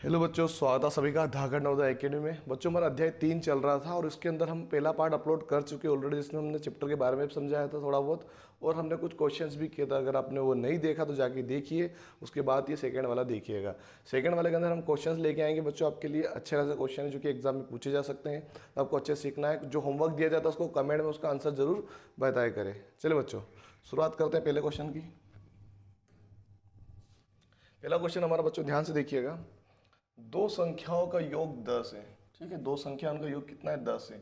Hello बच्चों, स्वागत है सभी का धाकड़ नवोदय एकेडमी में। बच्चों, हमारा अध्याय 3 चल रहा था और इसके अंदर हम पहला पार्ट अपलोड कर चुके ऑलरेडी, जिसमें हमने चैप्टर के बारे में भी समझाया था थोड़ा बहुत, और हमने कुछ क्वेश्चंस भी किए था। अगर आपने वो नहीं देखा तो जाके देखिए, उसके बाद ये सेकंड वाला देखिएगा। सेकंड वाले के अंदर हम क्वेश्चंस लेके आएंगे बच्चों आपके लिए। अच्छे खासे क्वेश्चन है जो कि एग्जाम में पूछे जा सकते हैं, तो आपको अच्छे सीखना है। जो होमवर्क दिया जाता है उसको कमेंट में उसका आंसर जरूर बताया करें। चलिए बच्चों, शुरुआत करते हैं पहले क्वेश्चन की। पहला क्वेश्चन हमारा बच्चों ध्यान से देखिएगा। दो संख्याओं का योग 10 है। ठीक है, दो संख्याओं का योग कितना है? 10 है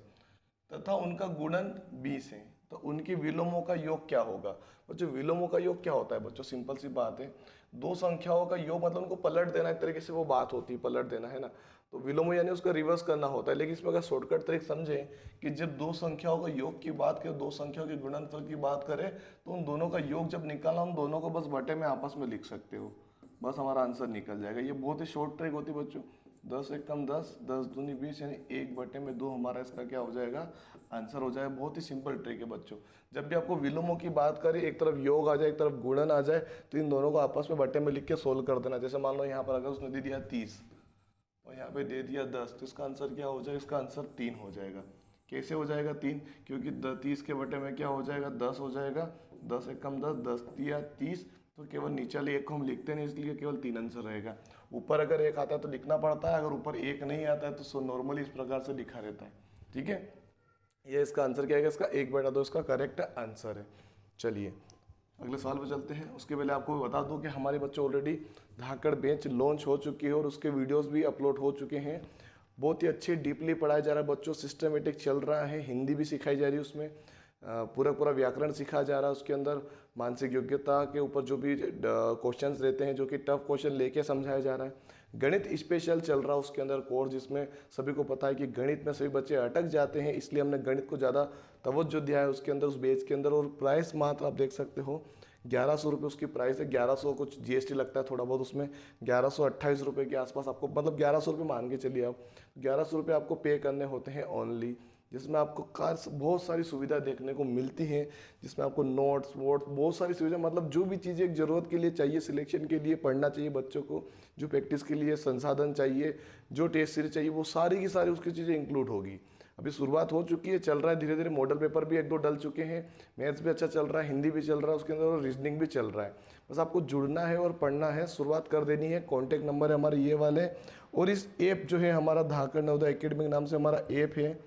तथा उनका गुणन 20 है। तो उनके विलोमों का योग क्या होगा? बच्चों, विलोमों का योग क्या होता है? बच्चों, सिंपल सी बात है, दो संख्याओं का योग मतलब उनको पलट देना, एक तरीके से वो बात होती है, पलट देना है ना। तो विलोम यानी उसका रिवर्स करना होता है। लेकिन इसमें अगर शॉर्टकट तरीके समझें कि जब दो संख्याओं का योग की बात करें, दो संख्याओं के गुणनफल की बात करें, तो उन दोनों का योग जब निकालना, उन दोनों को बस बटे में आपस में लिख सकते हो, बस हमारा आंसर निकल जाएगा। ये बहुत ही शॉर्ट ट्रिक होती है बच्चों। 10 एक कम 10, 10 दूनी 20, यानी 1/2 हमारा इसका क्या हो जाएगा? आंसर हो जाएगा। बहुत ही सिंपल ट्रिक है बच्चों। जब भी आपको विलोमों की बात करें, एक तरफ योग आ जाए, एक तरफ गुणन आ जाए, तो इन दोनों को आपस में बटे में लिख के सोल्व कर देना। जैसे मान लो यहाँ पर अगर उसने दे दिया 30 और यहाँ पे दे दिया 10, तो इसका आंसर क्या हो जाएगा? इसका आंसर 3 हो जाएगा। कैसे हो जाएगा 3? क्योंकि 30 के बटे में क्या हो जाएगा? 10 हो जाएगा। 10 एक कम 10, 10 तिया 30, तो केवल नीचे वाले एक को हम लिखते नहीं, इसलिए केवल 3 आंसर रहेगा। ऊपर अगर एक आता है तो लिखना पड़ता है, अगर ऊपर एक नहीं आता है तो नॉर्मली इस प्रकार से लिखा रहता है। ठीक है, ये इसका आंसर क्या है? इसका 1/2 इसका करेक्ट आंसर है। चलिए अगले सवाल पर चलते हैं। उसके पहले आपको बता दूं कि हमारे बच्चों ऑलरेडी धाकड़ बेंच लॉन्च हो चुकी है और उसके वीडियोस भी अपलोड हो चुके हैं। बहुत ही अच्छे डीपली पढ़ाया जा रहा है बच्चों, सिस्टमेटिक चल रहा है। हिंदी भी सिखाई जा रही है उसमें, पूरा पूरा व्याकरण सिखाया जा रहा है उसके अंदर। मानसिक योग्यता के ऊपर जो भी क्वेश्चंस रहते हैं, जो कि टफ क्वेश्चन लेके समझाया जा रहा है। गणित स्पेशल चल रहा है उसके अंदर कोर्स, जिसमें सभी को पता है कि गणित में सभी बच्चे अटक जाते हैं, इसलिए हमने गणित को ज़्यादा तवज्जो दिया है उसके अंदर, उस बेच के अंदर। और प्राइस मात्र आप देख सकते हो 1100 रुपये उसकी प्राइस है। 1100 कुछ जीएसटी लगता है थोड़ा बहुत उसमें, 1128 रुपये के आसपास आपको, मतलब 1100 रुपये मान के चलिए आप, 1100 रुपये आपको पे करने होते हैं ओनली, जिसमें आपको बहुत सारी सुविधा देखने को मिलती हैं, जिसमें आपको नोट्स वोट्स बहुत सारी सुविधा, मतलब जो भी चीज़ें एक ज़रूरत के लिए चाहिए, सिलेक्शन के लिए पढ़ना चाहिए बच्चों को, जो प्रैक्टिस के लिए संसाधन चाहिए, जो टेस्ट सीरीज चाहिए, वो सारी की सारी उसकी चीज़ें इंक्लूड होगी। अभी शुरुआत हो चुकी है, चल रहा है धीरे धीरे। मॉडल पेपर भी 1-2 डल चुके हैं, मैथ्स भी अच्छा चल रहा है, हिंदी भी चल रहा है उसके अंदर, और रीजनिंग भी चल रहा है। बस आपको जुड़ना है और पढ़ना है, शुरुआत कर देनी है। कॉन्टैक्ट नंबर है हमारे ये वाले, और इस ऐप जो है हमारा धाकड़ नवोदय एकेडमी के नाम से हमारा ऐप है,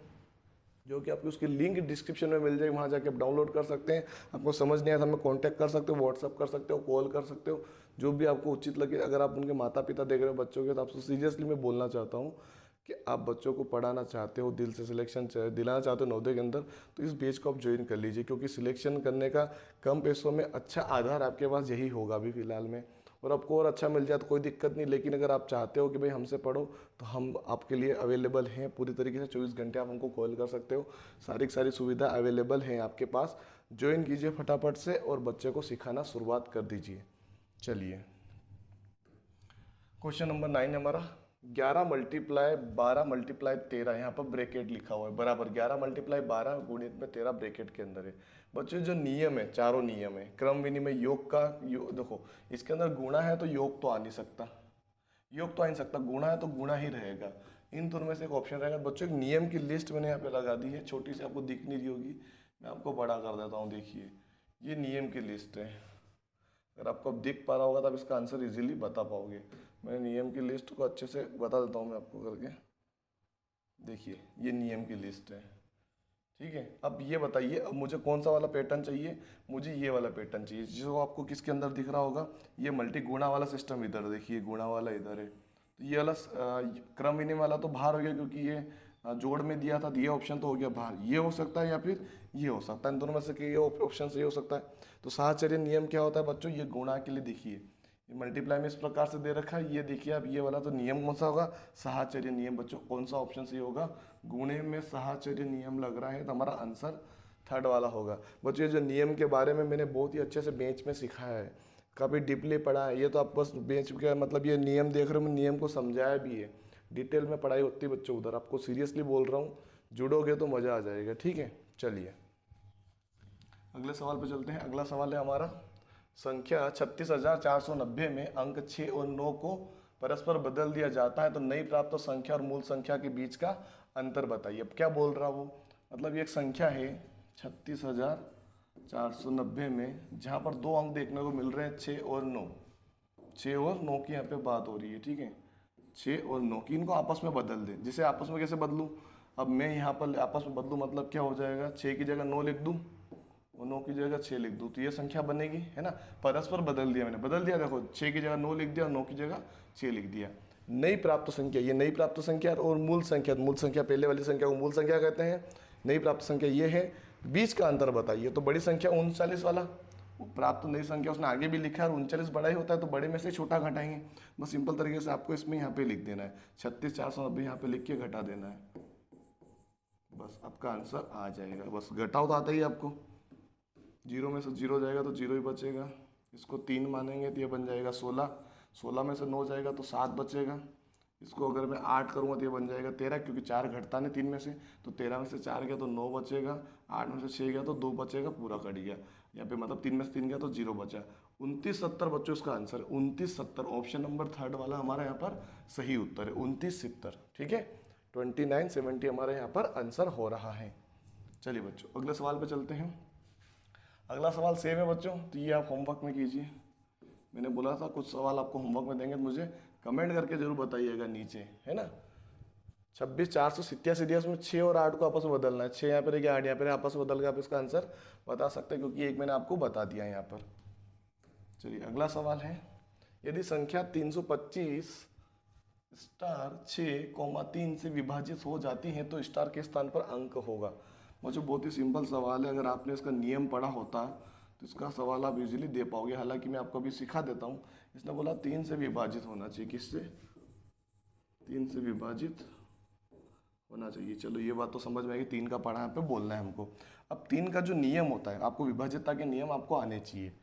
जो कि आपको उसकी लिंक डिस्क्रिप्शन में मिल जाएगी, वहाँ जाके आप डाउनलोड कर सकते हैं। आपको समझ नहीं आया तो हमें कांटेक्ट कर सकते हो, व्हाट्सअप कर सकते हो, कॉल कर सकते हो, जो भी आपको उचित लगे। अगर आप उनके माता पिता देख रहे हो बच्चों के, तो आपसे सीरियसली मैं बोलना चाहता हूँ कि आप बच्चों को पढ़ाना चाहते हो, दिल से सिलेक्शन दिलाना चाहते हो नवोदय के अंदर, तो इस बैच को आप ज्वाइन कर लीजिए, क्योंकि सिलेक्शन करने का कम पैसों में अच्छा आधार आपके पास यही होगा अभी फिलहाल में। और आपको और अच्छा मिल जाए तो कोई दिक्कत नहीं, लेकिन अगर आप चाहते हो कि भाई हमसे पढ़ो, तो हम आपके लिए अवेलेबल हैं पूरी तरीके से। 24 घंटे आप हमको कॉल कर सकते हो, सारी की सारी सुविधा अवेलेबल है आपके पास। ज्वाइन कीजिए फटाफट से और बच्चे को सिखाना शुरुआत कर दीजिए। चलिए क्वेश्चन नंबर 9 हमारा, 11 मल्टीप्लाई 12 मल्टीप्लाई 13, यहाँ पर ब्रैकेट लिखा हुआ है बराबर 11 मल्टीप्लाई 12 गुणित में 13 ब्रैकेट के अंदर है। बच्चों, जो नियम है, चारों नियम है, क्रम विनिमय योग का देखो, इसके अंदर गुणा है तो योग तो आ नहीं सकता, योग तो आ नहीं सकता, गुणा है तो गुणा ही रहेगा। इन दोनों में से एक ऑप्शन रहेगा। बच्चों, एक नियम की लिस्ट मैंने यहाँ पे लगा दी है, छोटी सी, आपको दिख नहीं रही होगी, मैं आपको बड़ा कर देता हूँ। देखिए, ये नियम की लिस्ट है। अगर आपको अब दिख पा रहा होगा तो आप इसका आंसर इजीली बता पाओगे। मैं नियम की लिस्ट को अच्छे से बता देता हूँ मैं आपको करके। देखिए, ये नियम की लिस्ट है। ठीक है, अब ये बताइए, अब मुझे कौन सा वाला पैटर्न चाहिए? मुझे ये वाला पैटर्न चाहिए, जो आपको किसके अंदर दिख रहा होगा, ये मल्टी गुणा वाला सिस्टम इधर देखिए, गुणा वाला इधर है। तो ये वाला क्रम विनिमय वाला तो बाहर हो गया, क्योंकि ये जोड़ में दिया था, तो ये ऑप्शन तो हो गया बाहर। ये हो सकता है या फिर ये हो सकता है, इन दोनों में से कि ये ऑप्शन से ये हो सकता है। तो साहचर्य नियम क्या होता है बच्चों? ये गुणा के लिए देखिए, ये मल्टीप्लाई में इस प्रकार से दे रखा है, ये देखिए अब ये वाला तो नियम कौन सा होगा? साहचर्य नियम। बच्चों, कौन सा ऑप्शन सही होगा? गुणे में साहचर्य नियम लग रहा है, तो हमारा आंसर थर्ड वाला होगा। बच्चों, ये जो नियम के बारे में मैंने बहुत ही अच्छे से बेंच में सिखाया है, काफ़ी डीपली पढ़ा है। ये तो आप बस बेंच का मतलब ये नियम देख रहे हो, नियम को समझाया भी है, डिटेल में पढ़ाई होती है बच्चों उधर। आपको सीरियसली बोल रहा हूँ, जुड़ोगे तो मज़ा आ जाएगा। ठीक है, चलिए अगले सवाल पे चलते हैं। अगला सवाल है हमारा, संख्या 36,490 में अंक 6 और 9 को परस्पर बदल दिया जाता है तो नई प्राप्त संख्या और मूल संख्या के बीच का अंतर बताइए। अब क्या बोल रहा वो, मतलब ये एक संख्या है 36,490 में, जहाँ पर दो अंक देखने को मिल रहे हैं 6 और 9। 6 और 9 की यहाँ पे बात हो रही है, ठीक है। 6 और 9 की इनको आपस में बदल दें। जिसे आपस में कैसे बदलूँ, अब मैं यहाँ पर आपस में बदलूँ मतलब क्या हो जाएगा, 6 की जगह 9 लिख दूँ और 9 की जगह 6 लिख दूँ तो ये संख्या बनेगी, है ना। परस्पर बदल दिया मैंने, बदल दिया, देखो 6 की जगह 9 लिख दिया और 9 की जगह 6 लिख दिया। नई प्राप्त संख्या, ये नई प्राप्त संख्या और मूल संख्या, मूल संख्या पहले वाली संख्या को मूल संख्या कहते हैं, नई प्राप्त संख्या ये है। बीच का अंतर बताइए, तो बड़ी संख्या 39 वाला प्राप्त नई संख्या उसने आगे भी लिखा है और 39 बड़ा ही होता है तो बड़े में से छोटा घटाएंगे। बस सिंपल तरीके से आपको इसमें यहाँ पे लिख देना है 36,490 यहाँ पे लिख के घटा देना है, बस आपका आंसर आ जाएगा। बस घटाओ तो आता ही आपको, जीरो में से जीरो जाएगा तो जीरो ही बचेगा, इसको 3 मानेंगे तो ये बन जाएगा 16, 16 में से 9 जाएगा तो 7 बचेगा, इसको अगर मैं 8 करूँगा तो ये बन जाएगा 13, क्योंकि 4 घटता नहीं 3 में से, तो 13 में से 4 गया तो 9 बचेगा, 8 में से 6 गया तो 2 बचेगा, पूरा कट गया यहाँ पे, मतलब 3 में से 3 गया तो 0 बचा। 2970 बच्चों इसका आंसर 2970, ऑप्शन नंबर 3 वाला हमारा यहाँ पर सही उत्तर है 2970, ठीक है। 2970 हमारे यहाँ पर आंसर हो रहा है। चलिए बच्चों अगले सवाल पे चलते हैं। अगला सवाल सेम है बच्चों, तो ये आप होमवर्क में कीजिए। मैंने बोला था कुछ सवाल आपको होमवर्क में देंगे तो मुझे कमेंट करके जरूर बताइएगा नीचे, है ना। 26,487 दिया, उसमें 6 और 8 को आपस में बदलना है। 6 यहाँ पे रह 8 यहाँ पे, आपस में बदल के आप इसका आंसर बता सकते हैं, क्योंकि एक मैंने आपको बता दिया यहाँ पर। चलिए अगला सवाल है, यदि संख्या 325 स्टार 6,3 से विभाजित हो जाती है तो स्टार के स्थान पर अंक होगा। मुझे बहुत ही सिंपल सवाल है, अगर आपने इसका नियम पढ़ा होता तो इसका सवाल आप इजीली दे पाओगे। हालांकि मैं आपको अभी सिखा देता हूँ। इसने बोला 3 से विभाजित होना चाहिए, किससे, 3 से विभाजित होना चाहिए। चलो ये बात तो समझ में आएगी, 3 का पढ़ा यहाँ पे बोलना है हमको। अब 3 का जो नियम होता है, आपको विभाज्यता के नियम आपको आने चाहिए।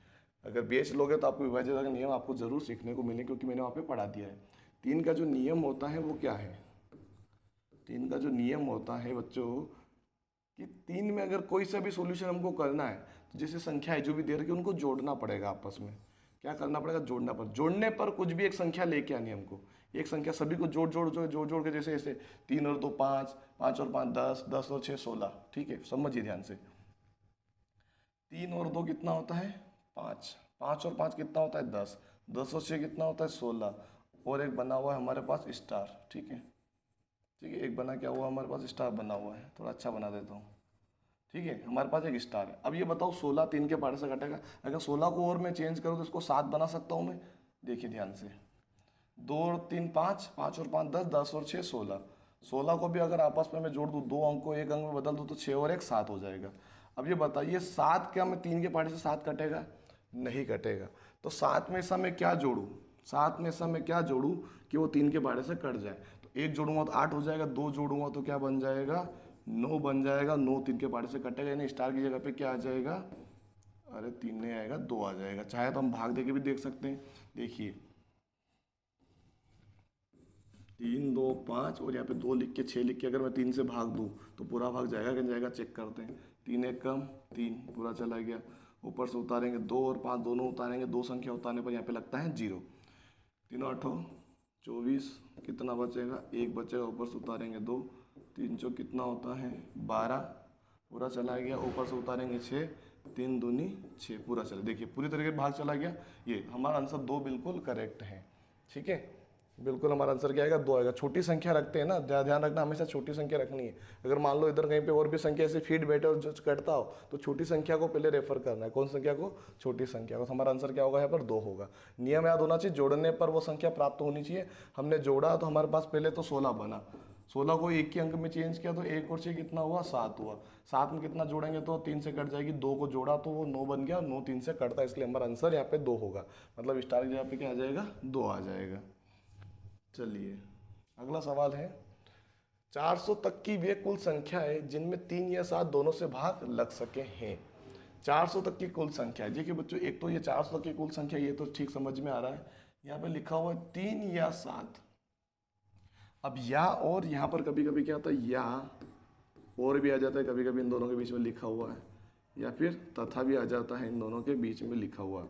अगर बेच लोगे तो आपको विभाज्यता के नियम आपको जरूर सीखने को मिले, क्योंकि मैंने वहाँ पे पढ़ा दिया है। 3 का जो नियम होता है वो क्या है, 3 का जो नियम होता है बच्चों कि 3 में अगर कोई सा भी सॉल्यूशन हमको करना है तो जैसे संख्या है जो भी दे रखी है उनको जोड़ना पड़ेगा आपस में। क्या करना पड़ेगा, जोड़ना पड़ेगा। जोड़ने पर कुछ भी एक संख्या लेके आनी हमको, एक संख्या सभी को जोड़ जोड़ जोड़ जोड़ जोड़ के, जैसे ऐसे 3 और 2 5, 5 और 5 10, 10 और 6 16, ठीक है। समझिए ध्यान से, 3 और 2 कितना होता है 5, 5 और 5 कितना होता है 10, 10 और 6 कितना होता है 16, और एक बना हुआ है हमारे पास स्टार, ठीक है। ठीक है, एक बना क्या हुआ हमारे पास, स्टार बना हुआ है, थोड़ा अच्छा बना देता हूँ, ठीक है। हमारे पास एक स्टार है। अब ये बताओ 16 3 के पहाड़े से कटेगा, अगर 16 को और मैं चेंज करूँ तो इसको 7 बना सकता हूँ मैं। देखिए ध्यान से, 2 और 3 5, 5 और 5 10, 10 और 6 16, 16 को भी अगर आपस में मैं जोड़ दूँ, 2 अंक को एक अंक में बदल दूँ तो 6 और 1 7 हो जाएगा। अब ये बताइए 7 क्या मैं 3 के पहाड़े से 7 कटेगा, नहीं कटेगा। तो 7 में से मैं क्या जोड़ूँ, 7 में से मैं क्या जोड़ूँ कि वो 3 के पहाड़े से कट जाए। तो 1 जोड़ूंगा तो 8 हो जाएगा, 2 जोड़ूंगा तो क्या बन जाएगा 9 बन जाएगा, 9 3 के पहाड़े से कटेगा, यानी स्टार की जगह पे क्या आ जाएगा, अरे 3 नहीं आएगा 2 आ जाएगा। चाहे तो हम भाग दे के भी देख सकते हैं। देखिए 3 2 5 और यहाँ पे 2 लिख के 6 लिख के अगर मैं 3 से भाग दूँ तो पूरा भाग जाएगा कि नहीं जाएगा, चेक करते हैं। 3 1 कम 3, पूरा चला गया। ऊपर से उतारेंगे 2 और 5 दोनों उतारेंगे, 2 संख्या उतारने पर यहाँ पे लगता है 0। 3 8 24, कितना बचेगा 1 बचेगा, ऊपर से उतारेंगे 2, 3 चौ कितना होता है 12, पूरा चला गया। ऊपर से उतारेंगे 6, 3 दूनी 6, पूरा चला। देखिए पूरी तरीके से भाग चला गया। ये हमारा आंसर 2 बिल्कुल करेक्ट है, ठीक है। बिल्कुल हमारा आंसर क्या आएगा 2 आएगा। छोटी संख्या रखते हैं ना, ध्यान रखना हमेशा छोटी संख्या रखनी है। अगर मान लो इधर कहीं पे और भी संख्या ऐसे फीड बैठे और जो कटता हो तो छोटी संख्या को पहले रेफर करना है। कौन संख्या को, छोटी संख्या को। तो हमारा आंसर क्या होगा यहाँ पर 2 होगा। नियम याद होना चाहिए, जोड़ने पर वो संख्या प्राप्त होनी चाहिए। हमने जोड़ा तो हमारे पास पहले तो 16 बना, 16 को 1 के अंक में चेंज किया तो 1 और 6 कितना हुआ 7 हुआ। 7 में कितना जोड़ेंगे तो 3 से कट जाएगी, 2 को जोड़ा तो वो 9 बन गया, 9 3 से कटता है, इसलिए हमारा आंसर यहाँ पे 2 होगा। मतलब स्टार की जगह पे क्या आ जाएगा 2 आ जाएगा। चलिए अगला सवाल है, 400 तक की वे कुल संख्या है जिनमें 3 या 7 दोनों से भाग लग सके हैं। 400 तक की कुल संख्या है। देखिए बच्चों, एक तो ये 400 तक की कुल संख्या, ये तो ठीक समझ में आ रहा है। यहाँ पे लिखा हुआ है 3 या 7। अब या और यहाँ पर कभी कभी क्या होता है, या और भी आ जाता है, कभी कभी इन दोनों के बीच में लिखा हुआ है, या फिर तथा भी आ जाता है इन दोनों के बीच में लिखा हुआ।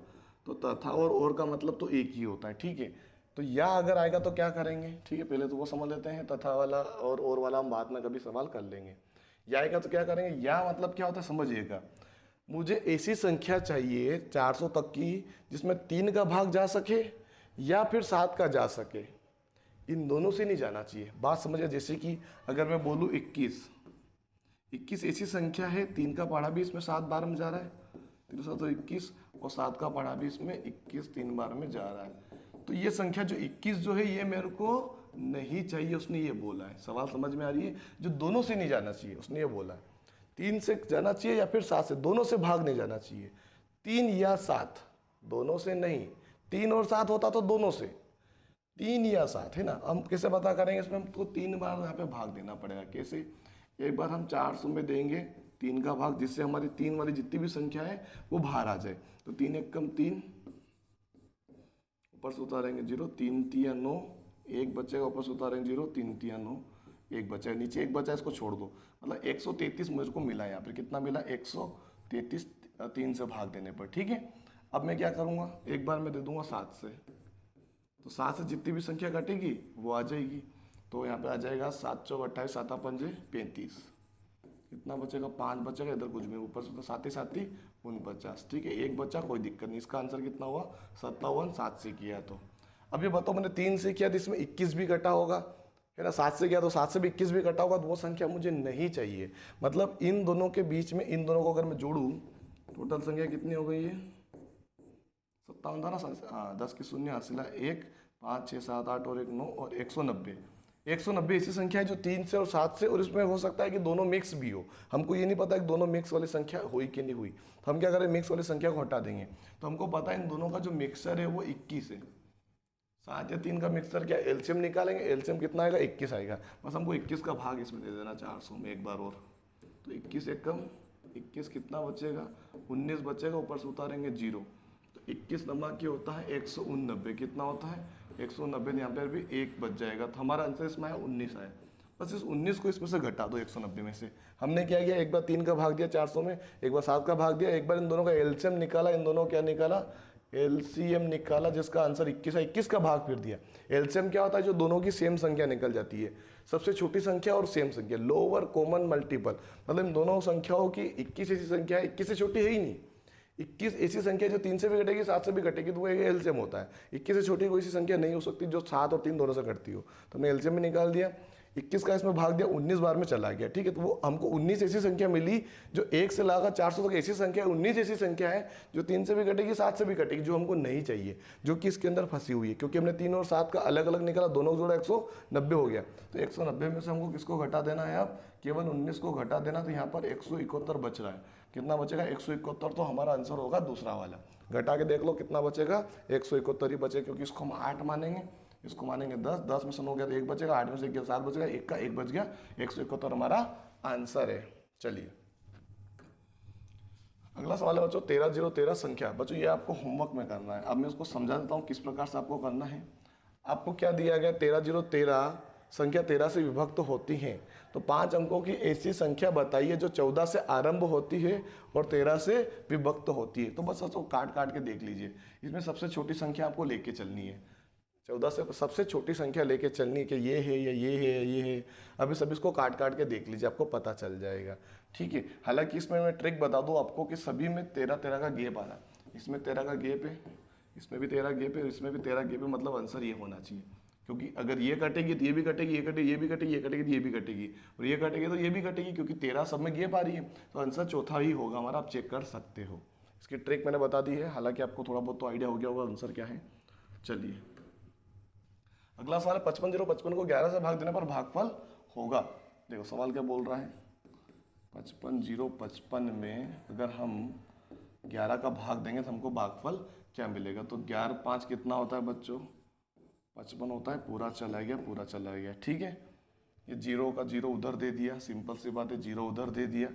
तो तथा और का मतलब तो एक ही होता है, ठीक है। तो या अगर आएगा तो क्या करेंगे, ठीक है, पहले तो वो समझ लेते हैं, तथा वाला और वाला हम बाद में कभी सवाल कर लेंगे। या आएगा तो क्या करेंगे, या मतलब क्या होता है समझिएगा, मुझे ऐसी संख्या चाहिए 400 तक की जिसमें 3 का भाग जा सके या फिर 7 का जा सके, इन दोनों से नहीं जाना चाहिए। बात समझिए, जैसे कि अगर मैं बोलूँ 21 ऐसी संख्या है, 3 का पढ़ा भी इसमें 7 बार में जा रहा है, 3 7 तो 21, और 7 का पढ़ा भी इसमें 21 3 बार में जा रहा है। तो ये संख्या जो 21 जो है ये मेरे को नहीं चाहिए, उसने ये बोला है। सवाल समझ में आ रही है, जो दोनों से नहीं जाना चाहिए उसने ये बोला है। 3 से जाना चाहिए या फिर 7 से, दोनों से भाग नहीं जाना चाहिए। 3 या 7 दोनों से नहीं, 3 और 7 होता तो दोनों से, 3 या 7 है ना। हम कैसे पता करेंगे, इसमें हमको 3 बार यहाँ पे भाग देना पड़ेगा। कैसे, एक बार हम 400 में देंगे 3 का भाग, जिससे हमारी 3 वाली जितनी भी संख्या है वो बाहर आ जाए। तो 3 एक कम 3, ऊपर से उतारेंगे 0, 3 3 9, एक बचेगा, ऊपर से उतारेंगे 0, 3 3 9, एक बचा है, नीचे एक बचा है, इसको छोड़ दो। मतलब 133 मुझे को मिला यहाँ पर। कितना मिला, 133 3 से भाग देने पर, ठीक है। अब मैं क्या करूँगा, एक बार मैं दे दूंगा 7 से, तो 7 से जितनी भी संख्या घटेगी वो आ जाएगी। तो यहाँ पे आ जाएगा 7 चौक 28, 7 पंजे 35, कितना बचेगा, 5 बचेगा, इधर कुछ भी, ऊपर से तो 7 ही 49, ठीक है, एक बचा, कोई दिक्कत नहीं। इसका आंसर कितना हुआ, 57, 7 से किया तो। अब ये बताओ, मैंने 3 से किया तो इसमें 21 भी कटा होगा, है ना, 7 से किया तो 7 से भी 21 भी कटा होगा, तो वो संख्या मुझे नहीं चाहिए। मतलब इन दोनों के बीच में, इन दोनों को अगर मैं जोड़ूँ, टोटल संख्या कितनी हो गई है, 57 था ना, हाँ, 10 की शून्य हासिला 1, 5 6 7 8 और 1 9 और 190। 190 ऐसी संख्या है जो 3 से और 7 से, और इसमें हो सकता है कि दोनों मिक्स भी हो। हमको ये नहीं पता कि दोनों मिक्स वाली संख्या हुई कि नहीं हुई, तो हम क्या करें, मिक्स वाली संख्या को हटा देंगे। तो हमको पता है इन दोनों का जो मिक्सर है वो 21 है। 7 या 3 का मिक्सर क्या, एलसीएम निकालेंगे, एलसीएम कितना आएगा, 21 आएगा। बस हमको 21 का भाग इसमें दे देना 400 में एक बार और। तो 21 एक कम 21, कितना बचेगा, 19 बचेगा, ऊपर से उतारेंगे 0। तो 21 नंबर क्या होता है, 189। कितना होता है, 190, यहाँ पर भी 1 बच जाएगा। तो हमारा आंसर इसमें आया 19 आया। बस इस 19 को इसमें से घटा दो 190 में से। हमने क्या किया, एक बार 3 का भाग दिया 400 में, एक बार 7 का भाग दिया, एक बार इन दोनों का एलसीएम निकाला, इन दोनों क्या निकाला, एलसीएम निकाला, जिसका आंसर 21 है, 21 का भाग फिर दिया। एलसीएम क्या होता है, जो दोनों की सेम संख्या निकल जाती है, सबसे छोटी संख्या और सेम संख्या, लोअर कॉमन मल्टीपल। मतलब इन दोनों संख्याओं की 21 ऐसी संख्या है, 21 से छोटी है ही नहीं। 21 ऐसी संख्या जो 3 से भी घटेगी, 7 से भी घटेगी, तो वो एलसीएम होता है। 21 से छोटी कोई सी संख्या नहीं हो सकती जो 7 और 3 दोनों से घटती हो। तो हमने एलसीएम में निकाल दिया, 21 का इसमें भाग दिया, 19 बार में चला गया, ठीक है। तो वो हमको 19 ऐसी संख्या मिली जो 1 से लाकर 400 तक ऐसी संख्या है, 19 ऐसी संख्या है जो 3 से भी घटेगी, 7 से भी घटेगी, जो हमको नहीं चाहिए, जो कि इसके अंदर फंसी हुई है। क्योंकि हमने 3 और 7 का अलग अलग निकाला, दोनों जोड़ा 190 हो गया। तो 190 में से हमको किसको घटा देना है, अब केवल 19 को घटा देना। तो यहाँ पर 171 बच रहा है। कितना बचेगा, 171। तो हमारा आंसर होगा दूसरा वाला। घटा के देख लो कितना बचेगा, 171 ही बचेगा, क्योंकि इसको हम 8 मानेंगे, इसको मानेंगे 10, 10 में से 9 गया तो 1 बचेगा, 8 में से 7 बचेगा, 1 का 1 बच गया, 171 हमारा आंसर है। चलिए अगला सवाल है बच्चों, 13 संख्या। बच्चों ये आपको होमवर्क में करना है। अब मैं उसको समझा देता हूँ किस प्रकार से आपको करना है। आपको क्या दिया गया, 13 संख्या 13 से विभक्त होती हैं, तो 5 अंकों की ऐसी संख्या बताइए जो 14 से आरंभ होती है और 13 से विभक्त होती है। तो बस उसको काट काट के देख लीजिए। इसमें सबसे छोटी संख्या आपको लेके चलनी है, 14 से सबसे छोटी संख्या लेके चलनी है कि ये है या ये है या ये है। अभी सब इसको काट काट के देख लीजिए, आपको पता चल जाएगा, ठीक है। हालांकि इसमें मैं ट्रिक बता दूं आपको कि सभी में 13 का गैप आ रहा है। इसमें 13 का गैप है, इसमें भी 13 गैप है, इसमें भी 13 गैप है। मतलब आंसर ये होना चाहिए, क्योंकि अगर ये कटेगी तो ये भी कटेगी, ये कटेगी, ये भी कटेगी, ये कटेगी तो ये भी कटेगी, और ये कटेगी तो ये भी कटेगी, क्योंकि 13 सब में गैप आ रही है। तो आंसर चौथा ही होगा हमारा। आप चेक कर सकते हो, इसकी ट्रिक मैंने बता दी है। हालांकि आपको थोड़ा बहुत तो आइडिया हो गया होगा आंसर क्या है। चलिए अगला सवाल है, 55 को 11 से भाग देने पर भागफल होगा। देखो सवाल क्या बोल रहा है, 55 में अगर हम 11 का भाग देंगे तो हमको भागफल क्या मिलेगा। तो 11 5 कितना होता है बच्चों, 55 होता है। पूरा चला गया, पूरा चला गया, ठीक है। ये 0 का 0 उधर दे दिया, सिंपल सी बात है, 0 उधर दे दिया।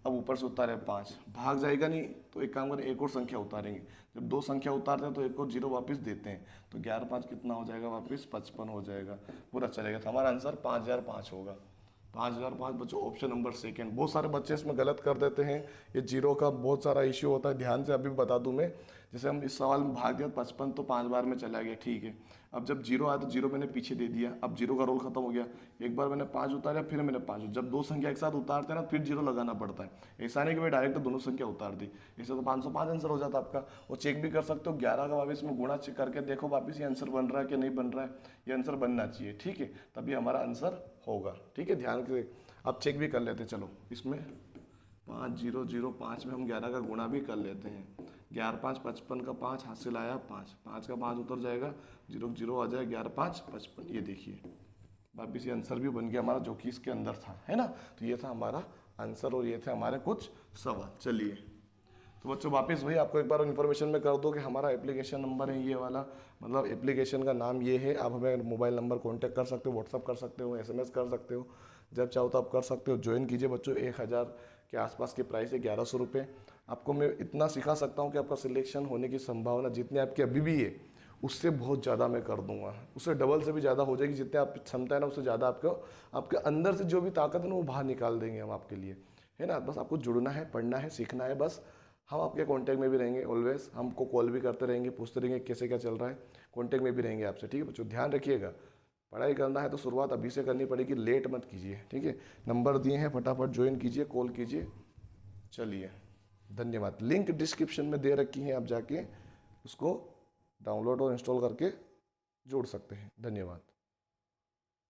अब ऊपर से उतारे 5, भाग जाएगा नहीं, तो एक काम करें, एक और संख्या उतारेंगे। जब 2 संख्या उतारते हैं तो एक और 0 वापस देते हैं। तो 11 5 कितना हो जाएगा, वापस 55 हो जाएगा, पूरा चलेगा। तो हमारा आंसर 5005 होगा। 5005 बच्चों ऑप्शन नंबर सेकेंड। बहुत सारे बच्चे इसमें गलत कर देते हैं, ये 0 का बहुत सारा इश्यू होता है, ध्यान से अभी बता दूं मैं। जैसे हम इस सवाल में भाग दिया 55 तो 5 बार में चला गया, ठीक है। अब जब जीरो आया तो जीरो मैंने पीछे दे दिया, अब जीरो का रोल खत्म हो गया। एक बार मैंने 5 उतारा, फिर मैंने 5, जब दो संख्या एक साथ उतारते हैं ना फिर जीरो लगाना पड़ता है। ऐसा नहीं कि भाई डायरेक्ट दोनों संख्या उतार दी, ऐसे तो 505 आंसर हो जाता आपका। वो चेक भी कर सकते हो, 11 का वापस में गुणा चेक करके देखो वापस ये आंसर बन रहा है कि नहीं बन रहा है, ये आंसर बनना चाहिए, ठीक है, तभी हमारा आंसर होगा, ठीक है। ध्यान से अब चेक भी कर लेते हैं, चलो इसमें 5005 में हम 11 का गुणा भी कर लेते हैं। 11 5 55 का 5 हाथ से लाया 5, 5 का 5 उतर जाएगा, 0 0 आ जाए, 11 5 55, ये देखिए वापिस ये आंसर भी बन गया हमारा जो कि इसके अंदर था, है ना। तो ये था हमारा आंसर और ये थे हमारे कुछ सवाल। चलिए तो बच्चों वापस वही आपको एक बार इन्फॉर्मेशन में कर दो कि हमारा एप्लीकेशन नंबर है ये वाला, मतलब एप्लीकेशन का नाम ये है। आप हमें मोबाइल नंबर कांटेक्ट कर सकते हो, व्हाट्सअप कर सकते हो, एसएमएस कर सकते हो, जब चाहो तो आप कर सकते हो। ज्वाइन कीजिए बच्चों, 1000 के आसपास की प्राइस है, 1100 रुपये। आपको मैं इतना सिखा सकता हूँ कि आपका सिलेक्शन होने की संभावना जितनी आपकी अभी भी है उससे बहुत ज़्यादा मैं कर दूंगा, उससे डबल से भी ज़्यादा हो जाएगी। जितने आप क्षमता है ना उससे ज़्यादा आपको आपके अंदर से जो भी ताकत है ना वो बाहर निकाल देंगे हम आपके लिए, है ना। बस आपको जुड़ना है, पढ़ना है, सीखना है, बस हम आपके कांटेक्ट में भी रहेंगे ऑलवेज, हमको कॉल भी करते रहेंगे, पूछते रहेंगे कैसे क्या चल रहा है, कांटेक्ट में भी रहेंगे आपसे, ठीक है बच्चों। ध्यान रखिएगा, पढ़ाई करना है तो शुरुआत अभी से करनी पड़ेगी, लेट मत कीजिए, ठीक है। नंबर दिए हैं, फटाफट ज्वाइन कीजिए, कॉल कीजिए। चलिए धन्यवाद। लिंक डिस्क्रिप्शन में दे रखी है, आप जाके उसको डाउनलोड और इंस्टॉल करके जोड़ सकते हैं। धन्यवाद।